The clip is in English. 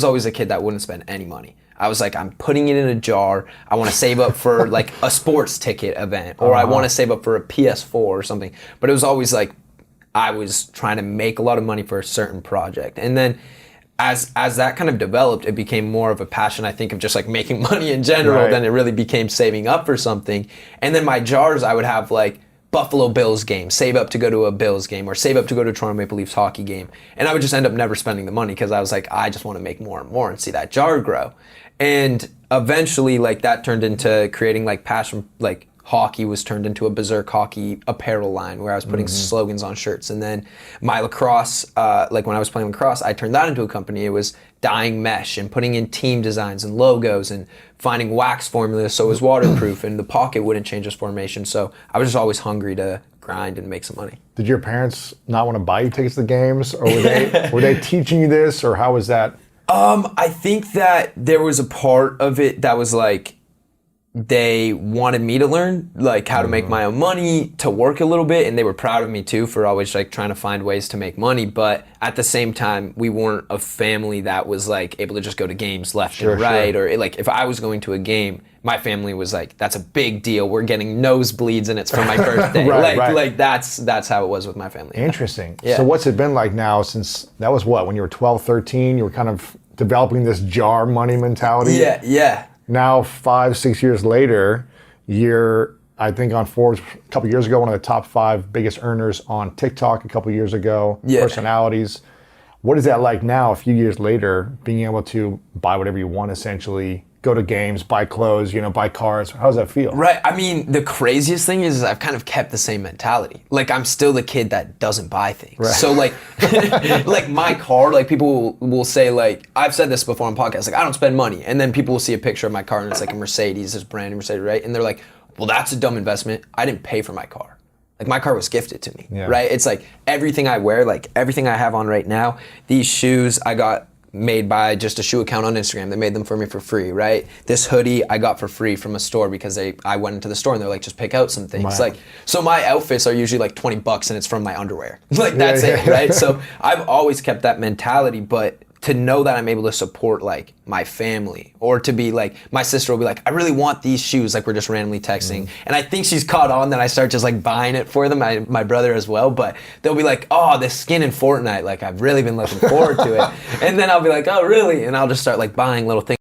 was always a kid that wouldn't spend any money. I was like, I'm putting it in a jar. I want to save up for like a sports ticket event, or I want to save up for a PS4 or something. But it was always like I was trying to make a lot of money for a certain project. And then as that kind of developed, it became more of a passion, I think, of just like making money in general. Then it really became saving up for something. And then my jars, I would have like Buffalo Bills game, save up to go to a Bills game, or save up to go to a Toronto Maple Leafs hockey game. And I would just end up never spending the money because I was like, I just want to make more and more and see that jar grow. And eventually, like, that turned into creating like passion, like hockey was turned into a Berserk Hockey apparel line where I was putting slogans on shirts. And then my lacrosse, like when I was playing lacrosse, I turned that into a company. It was dyeing mesh and putting in team designs and logos and finding wax formulas so it was waterproof and the pocket wouldn't change its formation. So I was just always hungry to grind and make some money. Did your parents not want to buy you tickets to the games, or were they teaching you this, or how was that? I think that there was a part of it that was like, they wanted me to learn like how to make my own money, to work a little bit, and they were proud of me too for always like trying to find ways to make money. But at the same time, we weren't a family that was like able to just go to games left and right. Or like if I was going to a game, my family was like, that's a big deal. We're getting nosebleeds and it's for my birthday. Like that's how it was with my family. Interesting. Yeah. So what's it been like now since that was when you were 12, 13, you were kind of developing this jar money mentality? Yeah. Now, 5-6 years later, you're, I think, on Forbes a couple years ago, one of the top 5 biggest earners on TikTok a couple years ago, personalities. What is that like now, a few years later, being able to buy whatever you want, essentially, go to games, buy clothes, buy cars? How does that feel? Right. I mean, the craziest thing is I've kind of kept the same mentality. Like, I'm still the kid that doesn't buy things. Right. So, like, like my car, like, people will say, like, I've said this before on podcasts, like, I don't spend money. And then people will see a picture of my car and it's like a Mercedes, this brand new Mercedes, right? And they're like, well, that's a dumb investment. I didn't pay for my car. Like, my car was gifted to me, right? It's like everything I wear, like everything I have on right now, these shoes I got made by just a shoe account on Instagram. They made them for me for free, right? This hoodie I got for free from a store because I went into the store and they're like, just pick out some things. Like, so my outfits are usually like $20 and it's from my underwear. Like, that's it, right? So I've always kept that mentality, but to know that I'm able to support like my family, or to be like, my sister will be like, I really want these shoes, like we're just randomly texting. And I think she's caught on that I start just like buying it for them, my brother as well, but they'll be like, oh, this skin in Fortnite, like I've really been looking forward to it. And then I'll be like, oh really? And I'll just start like buying little things.